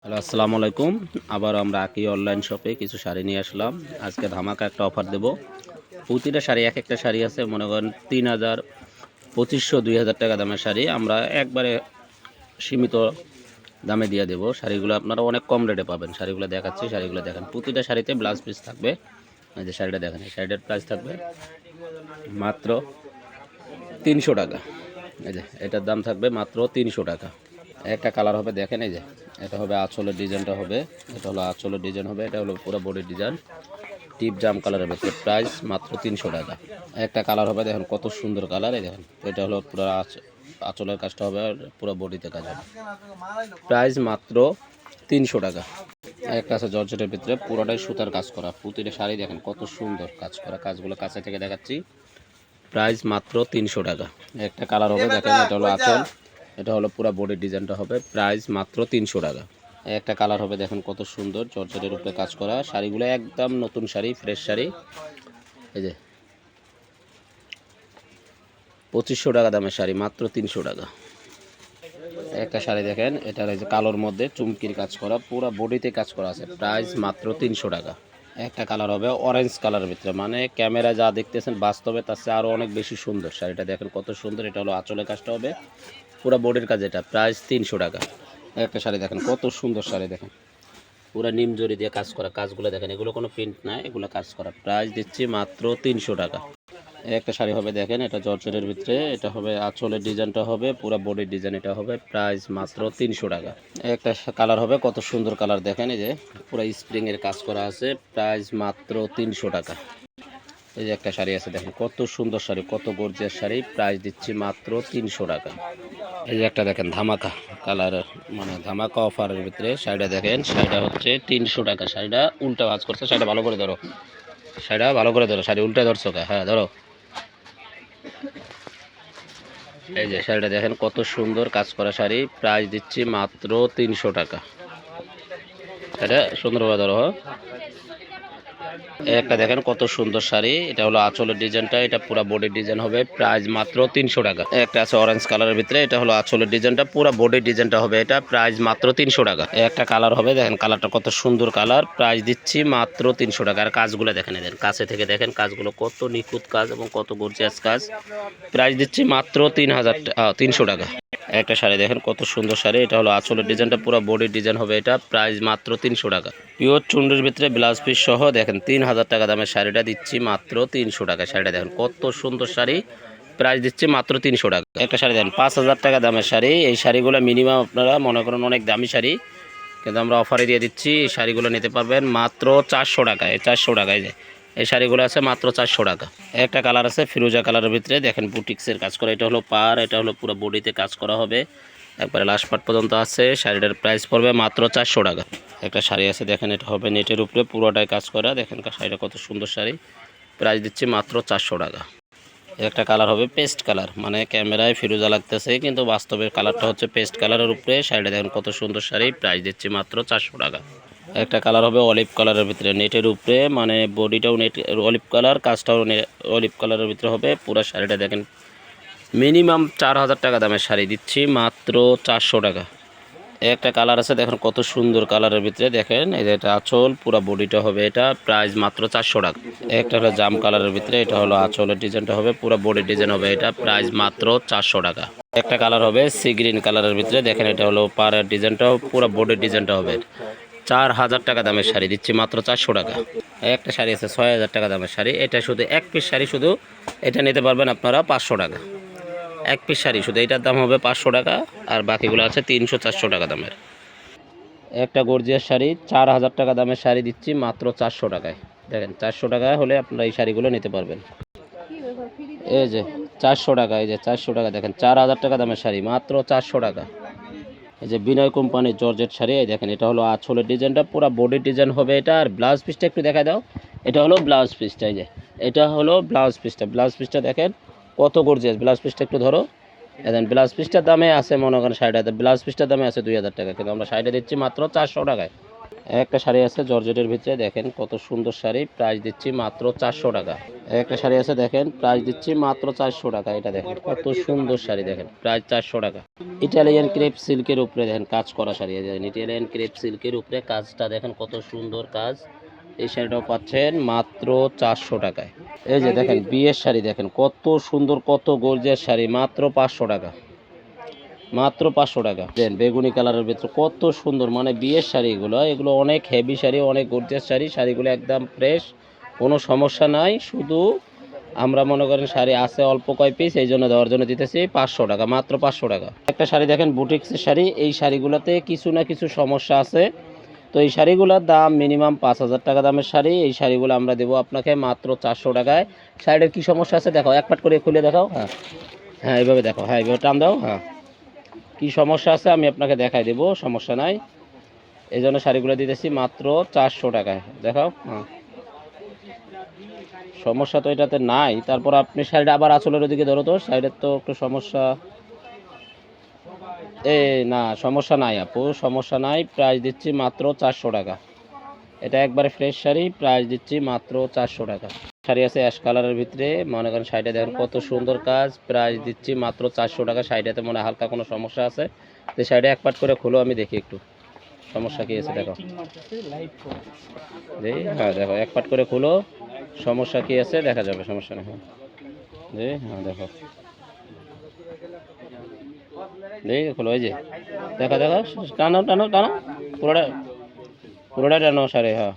Hello, আসসালামু আলাইকুম। আবার আমরা আকি অনলাইন শপে কিছু শাড়ি নিয়ে আসলাম। আজকে ধামাকা একটা অফার দেব। প্রতিটা শাড়ি এক একটা শাড়ি আছে মনে করেন ৩,০০০, ২৫০০, ২,০০০ টাকা দামের শাড়ি আমরা একবারে সীমিত দামে দিয়ে দেবো। শাড়িগুলো আপনারা অনেক কম রেটে পাবেন। শাড়িগুলো দেখাচ্ছি, শাড়িগুলো দেখেন। প্রতিটা শাড়িতে ব্লাউজ পিস থাকবে। এই যে শাড়িটা দেখেন, এই শাড়িটার প্রাইস থাকবে মাত্র ৩০০ টাকা। এই যে এটার দাম থাকবে মাত্র ৩০০ টাকা। একটা কালার হবে দেখেন, এই যে এটা হবে আঁচলের ডিজাইনটা হবে, এটা হলো আঁচলের ডিজাইন হবে, এটা হলো পুরো বডির ডিজাইন টিপ জাম কালারের ভিতরে, প্রাইস মাত্র ৩০০ টাকা। একটা কালার হবে দেখেন, কত সুন্দর কালার। এই দেখেন এটা হলো পুরো আঁচলের কাজটা হবে আর পুরো বডিতে কাজ হবে, প্রাইস মাত্র ৩০০ টাকা। একটা আছে জর্জেটের ভিতরে, পুরোটাই সুতার কাজ করা, প্রতিটা শাড়ি দেখেন কত সুন্দর কাজ করা, কাজগুলো কাছে থেকে দেখাচ্ছি, প্রাইস মাত্র ৩০০ টাকা। একটা কালার হবে দেখেন, এটা হলো আঁচল, এটা হলো পুরো বডির ডিজাইনটা হবে, প্রাইস মাত্র ৩০০ টাকা। একটা কালার হবে দেখেন কত সুন্দর, জর্জেটের উপরে কাজ করা, শাড়িগুলো একদম নতুন শাড়ি, ফ্রেশ শাড়ি। এই যে ২৫০০ টাকা দামের শাড়ি, মাত্র ৩০০ টাকা। একটা শাড়ি দেখেন, এটা হচ্ছে কালোর মধ্যে চুমকির কাজ করা, পুরো বডিতে কাজ করা আছে, প্রাইস মাত্র ৩০০ টাকা। একটা কালার হবে অরেঞ্জ কালারের ভিতরে, মানে ক্যামেরা যা দেখতেছেন বাস্তবে তার চেয়ে আরও অনেক বেশি সুন্দর। শাড়িটা দেখেন কত সুন্দর, এটা হলো আঁচলের কাজটা হবে, পুরো বডির কাজ, এটা প্রাইস ৩০০ টাকা। একটা শাড়ি দেখেন কত সুন্দর শাড়ি, দেখেন পুরো নিম জরি দিয়ে কাজ করা, কাজগুলো দেখেন, এগুলো কোনো প্রিন্ট না, এগুলো কাজ করা, প্রাইস দিচ্ছি মাত্র ৩০০ টাকা। একটা শাড়ি হবে দেখেন, এটা জর্জেটের ভিতরে, এটা হবে আঁচলের ডিজাইনটা হবে, পুরো বডির ডিজাইন এটা হবে, প্রাইস মাত্র ৩০০ টাকা। একটা কালার হবে কত সুন্দর কালার, দেখেন এই যে পুরো স্প্রিংয়ের কাজ করা আছে, প্রাইস মাত্র ৩০০ টাকা। এই যে একটা শাড়ি আছে দেখেন কত সুন্দর শাড়ি, কত গর্জিয়াস শাড়ি, প্রাইস দিচ্ছি মাত্র ৩০০ টাকা। এই যে একটা দেখেন ধামাকা কালার, মানে ধামাকা অফারের ভিতরে শাড়িটা দেখেন, শাড়িটা হচ্ছে ৩০০ টাকা। শাড়িটা উল্টা ভাঁজ করছে, শাড়িটা ভালো করে ধরো, শাড়িটা ভালো করে ধরো, শাড়ি উল্টা ধরছো কে? হ্যাঁ ধরো। এই যে শাড়িটা দেখেন কত সুন্দর কাজ করা শাড়ি, প্রাইস দিচ্ছি মাত্র ৩০০ টাকা। এটা সুন্দরভাবে ধরো। একটা দেখেন কত সুন্দর শাড়ি, এটা হলো আঁচলের ডিজাইনটা, এটা পুরো বডির ডিজাইন হবে, প্রাইস মাত্র ৩০০ টাকা। একটা আছে অরেঞ্জ কালারের ভিতরে, এটা হলো আঁচলের ডিজাইনটা, পুরো বডির ডিজাইনটা হবে, এটা প্রাইস মাত্র ৩০০ টাকা। একটা কালার হবে দেখেন, কালারটা কত সুন্দর কালার, প্রাইস দিচ্ছি মাত্র ৩০০ টাকা। আর কাজগুলো দেখেন, এদের কাছে থেকে দেখেন কাজগুলো কত নিখুঁত কাজ এবং কত গর্জিয়াস কাজ, প্রাইস দিচ্ছি মাত্র ৩০০ টাকা। একটা শাড়ি দেখেন কত সুন্দর শাড়ি, এটা হলো আঁচলের ডিজাইনটা, পুরো বডির ডিজাইন হবে, এটা প্রাইস মাত্র ৩০০ টাকা। পিওর চুন্ডির ভিতরে ব্লাউজ পিস সহ দেখেন ৩০০০ টাকা দামের শাড়িটা দিচ্ছি মাত্র ৩০০ টাকা। শাড়িটা দেখেন কত সুন্দর শাড়ি, প্রাইস দিচ্ছি মাত্র ৩০০ টাকা। একটা শাড়ি দেখেন ৫০০০ টাকা দামের শাড়ি, এই শাড়িগুলো মিনিমাম আপনারা মনে করেন অনেক দামি শাড়ি, কিন্তু আমরা অফারে দিয়ে দিচ্ছি, এই শাড়িগুলো নিতে পারবেন মাত্র ৪০০ টাকায়। ৪০০ টাকায় যে এই শাড়িগুলো আছে মাত্র ৪০০ টাকা। একটা কালার আছে ফিরোজা কালারের ভিতরে, দেখেন বুটিক্সের কাজ করা, এটা হলো পার, এটা হলো পুরো বডিতে কাজ করা হবে, একবারে লাস্ট পার্ট পর্যন্ত আছে। শাড়িটার প্রাইস পড়বে মাত্র ৪০০ টাকা। একটা শাড়ি আছে দেখেন, এটা হবে নেটের উপরে, পুরোটাই কাজ করা, দেখেন শাড়িটা কত সুন্দর শাড়ি, প্রাইস দিচ্ছি মাত্র ৪০০ টাকা। একটা কালার হবে পেস্ট কালার, মানে ক্যামেরায় ফিরোজা লাগতেছে কিন্তু বাস্তবের কালারটা হচ্ছে পেস্ট কালারের উপরে। শাড়িটা দেখেন কত সুন্দর শাড়ি, প্রাইস দিচ্ছি মাত্র ৪০০ টাকা। একটা কালার হবে অলিভ কালারের ভিতরে, নেটের উপরে, মানে বডিটাও নেট অলিভ কালার, কাজটাও অলিভ কালারের ভিতরে হবে, পুরো শাড়িটা দেখেন মিনিমাম ৪০০০ টাকা দামের শাড়ি দিচ্ছি মাত্র ৪০০ টাকা। একটা কালার আছে দেখেন কত সুন্দর কালারের ভিতরে, দেখেন এই যে এটা আঁচল, পুরো বডিটা হবে, এটা প্রাইস মাত্র ৪০০ টাকা। একটা হলো জাম কালারের ভিতরে, এটা হলো আঁচলের ডিজাইনটা হবে, পুরো বডির ডিজাইন হবে, এটা প্রাইস মাত্র ৪০০ টাকা। একটা কালার হবে সি গ্রিন কালারের ভিতরে, দেখেন এটা হলো পাড়ের ডিজাইনটাও, পুরো বডির ডিজাইনটা হবে, ৪০০০ টাকা দামের শাড়ি দিচ্ছি মাত্র ৪০০ টাকা। একটা শাড়ি আছে ৬০০০ টাকা দামের শাড়ি, এটা শুধু এক পিস শাড়ি, শুধু এটা নিতে পারবেন আপনারা ৫০০ টাকা। এক পিস শাড়ি শুধু এটার দাম হবে ৫০০ টাকা, আর বাকিগুলো আছে ৩০০-৪০০ টাকা দামের। একটা গর্জিয়াস শাড়ি ৪০০০ টাকা দামের শাড়ি দিচ্ছি মাত্র ৪০০ টাকায়। দেখেন ৪০০ টাকা হলে আপনারা এই শাড়িগুলো নিতে পারবেন। এই যে ৪০০ টাকা, এই যে ৪০০ টাকা, দেখেন ৪০০০ টাকা দামের শাড়ি মাত্র ৪০০ টাকা। এই যে বিনয় কোম্পানির জর্জেট শাড়ি, এই দেখেন এটা হলো আঁচলের ডিজাইনটা, পুরো বডির ডিজাইন হবে এটা, আর ব্লাউজ পিসটা একটু দেখা দাও, এটা হলো ব্লাউজ পিসটা, এই যে এটা হলো ব্লাউজ পিসটা, ব্লাউজ পিসটা দেখেন কত গর্জিয়াস, ব্লাউজ পিসটা একটু ধরো। দেখেন ব্লাউজ পিসটার দামে আছে মনে করেন শাড়িটা, ব্লাউজ পিসটার দামে আছে ২০০০ টাকা, কিন্তু আমরা শাড়িটা দিচ্ছি মাত্র ৪০০ টাকায়। একটা শাড়ি আছে জর্জেটের ভিতরে, দেখেন কত সুন্দর শাড়ি, প্রাইস দিচ্ছি মাত্র ৪০০ টাকা। একটা শাড়ি আছে দেখেন, প্রাইস দিচ্ছি মাত্র 400 টাকা। এটা দেখেন কত সুন্দর শাড়ি, দেখেন প্রাইস 400 টাকা। ইটালিয়ান ক্রেপ সিল্কের উপরে দেখেন কাজ করা শাড়ি, দেখেন ইটালিয়ান ক্রেপ সিল্কের উপরে কাজটা দেখেন কত সুন্দর কাজ। এই শাড়িটাও পাচ্ছেন মাত্র 400 টাকায়। এই যে দেখেন বিয়ের শাড়ি, দেখেন কত সুন্দর, কত গর্জিয়াস শাড়ি, মাত্র 500 টাকা, মাত্র 500 টাকা। দেন বেগুনি কালারের ভিতরে কত সুন্দর, মানে বিয়ের শাড়ি এগুলো অনেক হেভি শাড়ি, অনেক গর্জিয়াস শাড়ি। শাড়িগুলো একদম ফ্রেশ, কোনো সমস্যা নাই। শুধু আমরা মনে করেন শাড়ি আছে অল্প কয় পিস, এই জন্য দেওয়ার জন্য দিতেছি 500 টাকা, মাত্র 500 টাকা। একটা শাড়ি দেখেন বুটিক্সের শাড়ি, এই শাড়িগুলোতে কিছু না কিছু সমস্যা আছে। তো এই শাড়িগুলোর দাম মিনিমাম 5000 টাকা দামের শাড়ি। এই শাড়িগুলো আমরা দেবো আপনাকে মাত্র 400 টাকায়। শাড়ির কি সমস্যা আছে দেখাও, এক পাট করে খুলে দেখাও। হ্যাঁ হ্যাঁ, এইভাবে দেখো, হ্যাঁ এইভাবে টান দাও। হ্যাঁ, কি সমস্যা আছে আমি আপনাকে দেখাই দেবো, সমস্যা নাই। এই জন্য শাড়িগুলো দিতেছি মাত্র 400 টাকায়, দেখাও। হ্যাঁ, সমস্যা তো এটাতে নাই। তারপর আপনি শাড়িটা আবার আঁচলের ওদিকে ধরো তো, শাড়ির তো একটু সমস্যা। না, সমস্যা নাই আপু, সমস্যা নাই। প্রাইস দিচ্ছি মাত্র 400 টাকা। এটা একবারে ফ্রেশ শাড়ি, প্রাইস দিচ্ছি মাত্র 400 টাকা। শাড়ি আছে অ্যাশ কালারের ভিতরে, মনে করেন শাড়িটা দেখেন কত সুন্দর কাজ, প্রাইস দিচ্ছি মাত্র 400 টাকা। শাড়িটাতে মনে হালকা কোনো সমস্যা আছে, তো শাড়িটা এক পাট করে খুলো, আমি দেখি একটু সমস্যা কী আছে দেখো। হ্যাঁ দেখো, এক পাট করে খুলো, সমস্যা কী আছে দেখা যাবে, সমস্যা নেই। হ্যাঁ হ্যাঁ দেখো, খোলো, ওই যে দেখা দেখা, টানো টানো টানো, পুরোটা পুরোটা টানো শাড়ি। হ্যাঁ,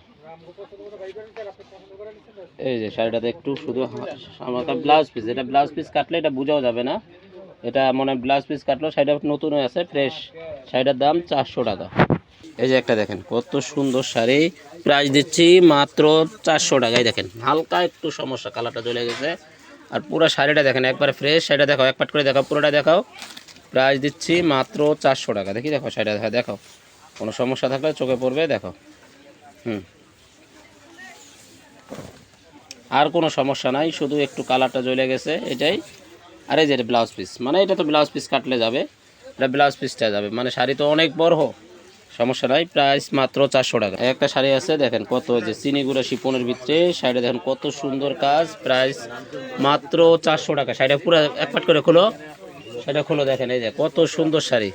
এই যে শাড়িটাতে একটু শুধু আমার ব্লাউজ পিস, এটা ব্লাউজ পিস কাটলে এটা বোঝাও যাবে না। এটা মনে ব্লাউজ পিস কাটলো, শাড়িটা নতুন হয়ে আছে, ফ্রেশ। শাড়িটার দাম 400 টাকা। এই যে একটা দেখেন কত সুন্দর শাড়ি, প্রাইস দিচ্ছি মাত্র 400 টাকায়। দেখেন হালকা একটু সমস্যা, কালারটা জ্বলে গেছে। আর পুরো শাড়িটা দেখেন একবারে ফ্রেশ। শাড়িটা দেখাও, এক পাট করে দেখাও, পুরোটা দেখাও। প্রাইস দিচ্ছি মাত্র 400 টাকা। দেখি দেখো শাড়িটা দেখা, দেখাও, কোনো সমস্যা থাকলে চোখে পড়বে, দেখো। আর কোনো সমস্যা নাই, শুধু একটু কালারটা জ্বলে গেছে, এটাই। আর এই যে এটা ব্লাউজ পিস, মানে এটা তো ব্লাউজ পিস কাটলে যাবে, এটা ব্লাউজ পিসটা যাবে, মানে শাড়ি তো অনেক বড়, সমস্যা নাই। প্রাইস মাত্র 400 টাকা। একটা শাড়ি আছে দেখেন কত, যে চিনি গুঁড়া শিপনের ভিতরে শাড়িটা দেখেন কত সুন্দর কাজ, প্রাইস মাত্র 400 টাকা। শাড়িটা পুরো এক পাট করে খোলো, শাড়িটা খোলো, দেখেন এই যে কত সুন্দর শাড়ি।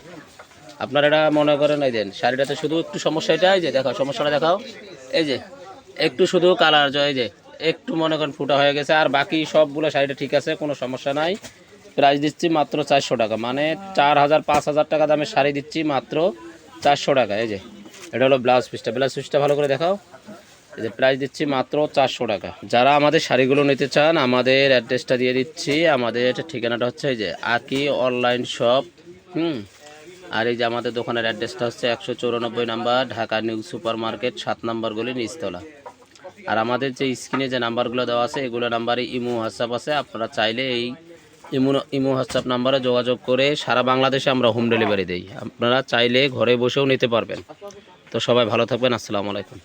আপনারা এটা মনে করেন, এই দেন শাড়িটাতে শুধু একটু সমস্যা, এটা এই যে দেখাও, সমস্যাটা দেখাও। এই যে একটু শুধু কালার, এই যে একটু মনে করেন ফুটা হয়ে গেছে, আর বাকি সবগুলো শাড়িটা ঠিক আছে, কোনো সমস্যা নাই। প্রাইস দিচ্ছি মাত্র 400 টাকা, মানে 4000 5000 টাকা দামের শাড়ি দিচ্ছি মাত্র 400 টাকা। এই যে এটা হলো ব্লাউজ পিসটা, ব্লাউজ পিসটা ভালো করে দেখাও। এই যে প্রাইস দিচ্ছি মাত্র 400 টাকা। যারা আমাদের শাড়িগুলো নিতে চান, আমাদের অ্যাড্রেসটা দিয়ে দিচ্ছি। আমাদের ঠিকানাটা হচ্ছে এই যে আকি অনলাইন শপ। আর এই যে আমাদের দোকানের অ্যাড্রেসটা হচ্ছে 194 number, Dhaka new super market, 7 নম্বর গলি, নিচতলা। আর আমাদের যে স্ক্রিনে যে নাম্বারগুলো দেওয়া আছে, এগুলো নাম্বারে ইমো হোয়াটসঅ্যাপ আছে। আপনারা চাইলে এই ইমো হোয়াটসঅ্যাপ নাম্বারে যোগাযোগ করে সারা বাংলাদেশে আমরা হোম ডেলিভারি দিই। আপনারা চাইলে ঘরে বসেও নিতে পারবেন। তো সবাই ভালো থাকবেন, আসসালামু আলাইকুম।